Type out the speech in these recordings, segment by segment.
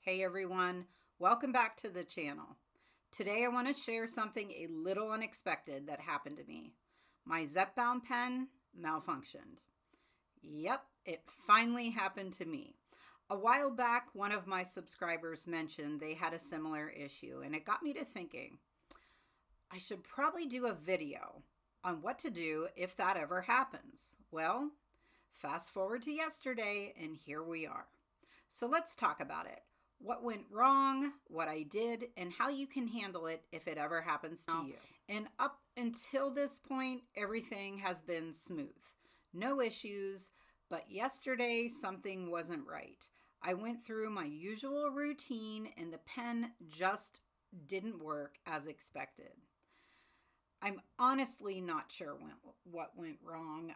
Hey everyone, welcome back to the channel. Today I want to share something a little unexpected that happened to me. My Zepbound pen malfunctioned. Yep, it finally happened to me. A while back, one of my subscribers mentioned they had a similar issue, and it got me to thinking, I should probably do a video on what to do if that ever happens. Well, fast forward to yesterday, and here we are. So let's talk about it. What went wrong, what I did, and how you can handle it if it ever happens to you. And up until this point, everything has been smooth. No issues, but yesterday something wasn't right. I went through my usual routine and the pen just didn't work as expected. I'm honestly not sure what went wrong.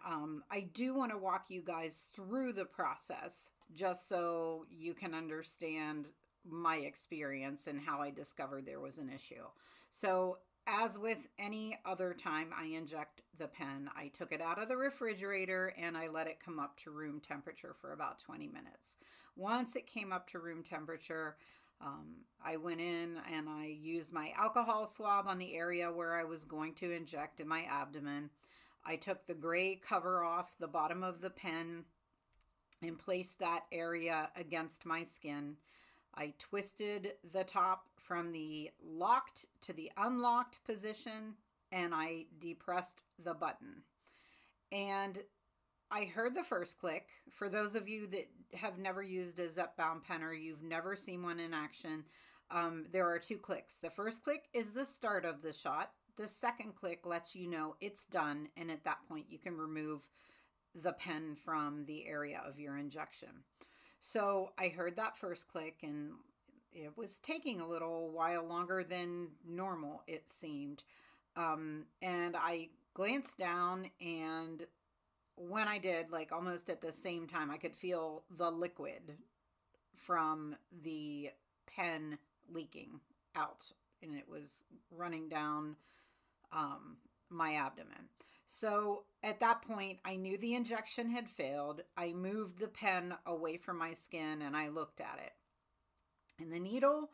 I do want to walk you guys through the process just so you can understand my experience and how I discovered there was an issue. So as with any other time I inject the pen, I took it out of the refrigerator and I let it come up to room temperature for about 20 minutes. Once it came up to room temperature, I went in and I used my alcohol swab on the area where I was going to inject in my abdomen. I took the gray cover off the bottom of the pen and placed that area against my skin. I twisted the top from the locked to the unlocked position and I depressed the button. And I heard the first click. For those of you that have never used a Zepbound pen or you've never seen one in action, there are two clicks. The first click is the start of the shot. The second click lets you know it's done, and at that point you can remove the pen from the area of your injection. So I heard that first click, and it was taking a little while longer than normal, it seemed. And I glanced down, and when I did, like almost at the same time, I could feel the liquid from the pen leaking out, and it was running down my abdomen. So at that point, I knew the injection had failed. I moved the pen away from my skin and I looked at it. And the needle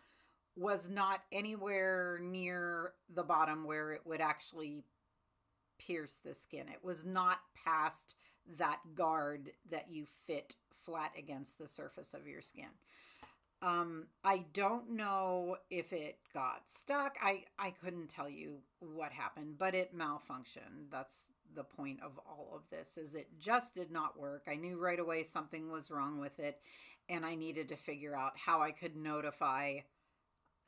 was not anywhere near the bottom where it would actually pierce the skin. It was not past that guard that you fit flat against the surface of your skin. I don't know if it got stuck. I couldn't tell you what happened, but it malfunctioned. That's the point of all of this, is it just did not work. I knew right away something was wrong with it, and I needed to figure out how I could notify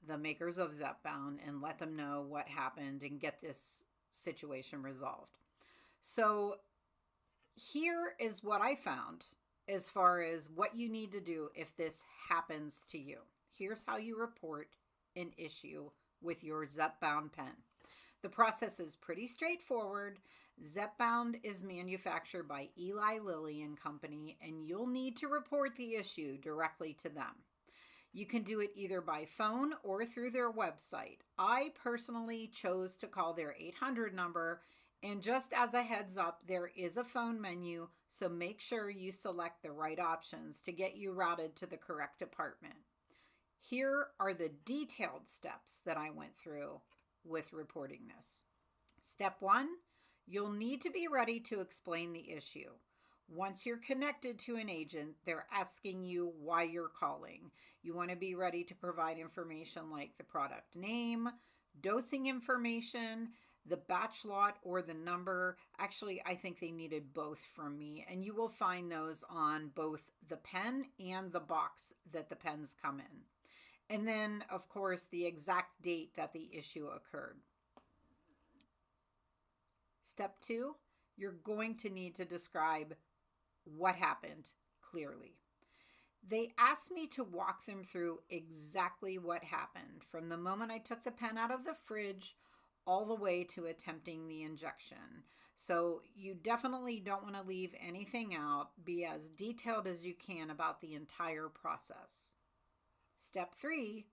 the makers of Zepbound and let them know what happened and get this situation resolved. So here is what I found as far as what you need to do if this happens to you. Here's how you report an issue with your Zepbound pen. The process is pretty straightforward. Zepbound is manufactured by Eli Lilly and Company, and you'll need to report the issue directly to them. You can do it either by phone or through their website. I personally chose to call their 800 number, and just as a heads up, there is a phone menu, so make sure you select the right options to get you routed to the correct department. Here are the detailed steps that I went through with reporting this. Step 1, you'll need to be ready to explain the issue. Once you're connected to an agent, they're asking you why you're calling. You want to be ready to provide information like the product name, dosing information, the batch lot, or the number. Actually, I think they needed both from me, and you will find those on both the pen and the box that the pens come in. And then, of course, the exact date that the issue occurred. Step 2, you're going to need to describe what happened clearly. They asked me to walk them through exactly what happened from the moment I took the pen out of the fridge all the way to attempting the injection. So you definitely don't want to leave anything out. Be as detailed as you can about the entire process. Step 3,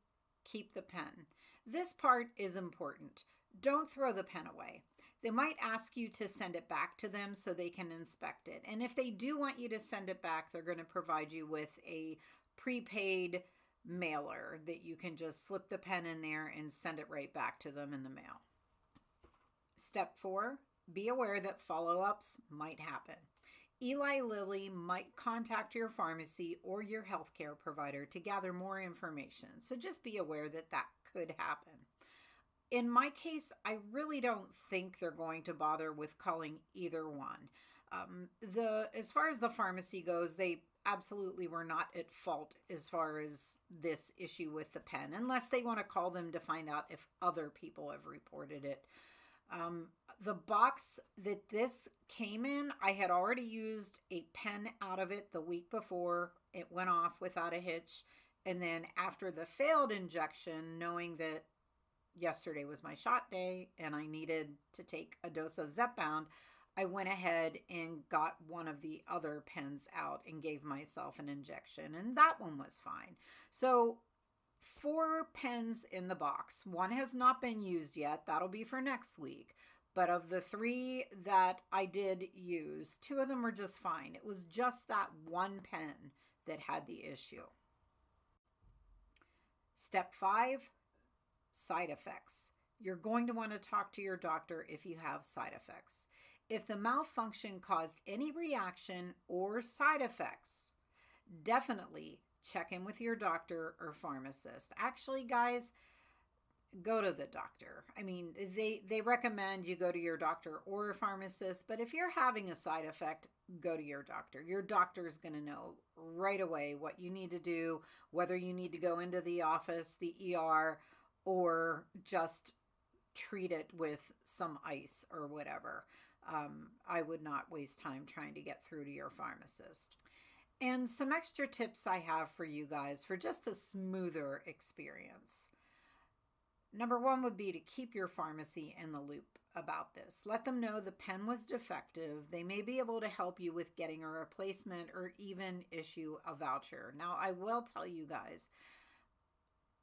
keep the pen. This part is important. Don't throw the pen away. They might ask you to send it back to them so they can inspect it. And if they do want you to send it back, they're going to provide you with a prepaid mailer that you can just slip the pen in there and send it right back to them in the mail. Step 4, be aware that follow-ups might happen. Eli Lilly might contact your pharmacy or your healthcare provider to gather more information. So just be aware that that could happen. In my case, I really don't think they're going to bother with calling either one. As far as the pharmacy goes, they absolutely were not at fault as far as this issue with the pen, unless they want to call them to find out if other people have reported it. The box that this came in, I had already used a pen out of it the week before. It went off without a hitch. And then after the failed injection, knowing that yesterday was my shot day and I needed to take a dose of Zepbound, I went ahead and got one of the other pens out and gave myself an injection. And that one was fine. So 4 pens in the box. One has not been used yet. That'll be for next week. But of the 3 that I did use, 2 of them were just fine. It was just that one pen that had the issue. Step 5, side effects. You're going to want to talk to your doctor if you have side effects. If the malfunction caused any reaction or side effects, definitely check in with your doctor or pharmacist. Actually, guys, go to the doctor. I mean, they recommend you go to your doctor or a pharmacist, but if you're having a side effect, go to your doctor. Your doctor is going to know right away what you need to do, whether you need to go into the office, the ER, or just treat it with some ice or whatever. I would not waste time trying to get through to your pharmacist. And some extra tips I have for you guys for just a smoother experience. Number 1 would be to keep your pharmacy in the loop about this. Let them know the pen was defective. They may be able to help you with getting a replacement or even issue a voucher. Now, I will tell you guys,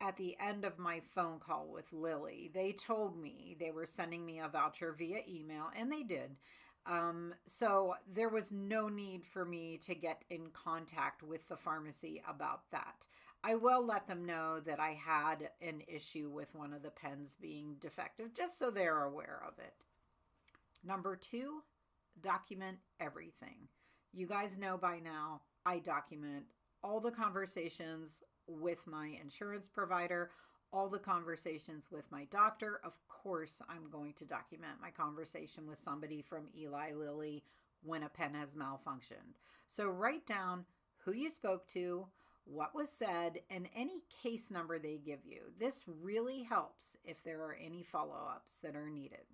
at the end of my phone call with Lilly, they told me they were sending me a voucher via email, and they did. So there was no need for me to get in contact with the pharmacy about that. I will let them know that I had an issue with one of the pens being defective, just so they're aware of it. Number 2, document everything. You guys know by now, I document all the conversations with my insurance provider, all the conversations with my doctor. Of course, I'm going to document my conversation with somebody from Eli Lilly when a pen has malfunctioned. So write down who you spoke to, what was said, and any case number they give you. This really helps if there are any follow-ups that are needed.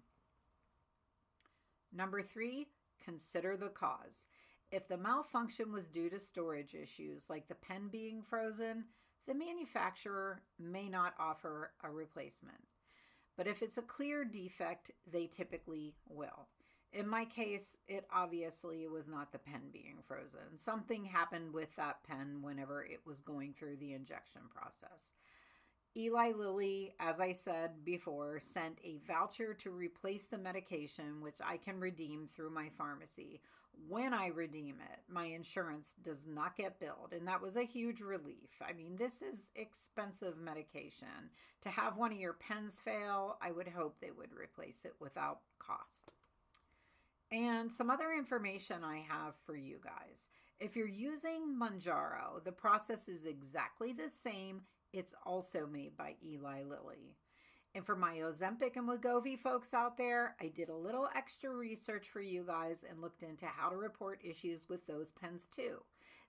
Number 3, consider the cause. If the malfunction was due to storage issues, like the pen being frozen, the manufacturer may not offer a replacement. But if it's a clear defect, they typically will. In my case, it obviously was not the pen being frozen. Something happened with that pen whenever it was going through the injection process. Eli Lilly, as I said before, sent a voucher to replace the medication, which I can redeem through my pharmacy. When I redeem it, my insurance does not get billed, and that was a huge relief. I mean, this is expensive medication. To have one of your pens fail, I would hope they would replace it without cost. And some other information I have for you guys. If you're using Mounjaro, the process is exactly the same. It's also made by Eli Lilly. And for my Ozempic and Wegovy folks out there, I did a little extra research for you guys and looked into how to report issues with those pens too.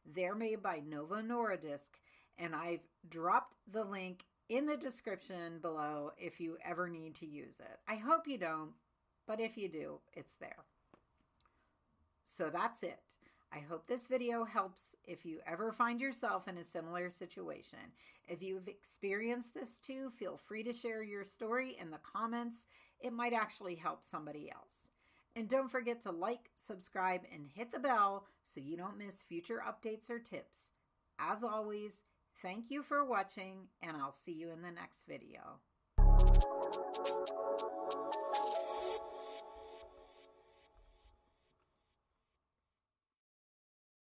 They're made by Novo Nordisk, and I've dropped the link in the description below if you ever need to use it. I hope you don't, but if you do, it's there. So that's it. I hope this video helps if you ever find yourself in a similar situation. If you've experienced this too, feel free to share your story in the comments. It might actually help somebody else. And don't forget to like, subscribe, and hit the bell so you don't miss future updates or tips. As always, thank you for watching, and I'll see you in the next video.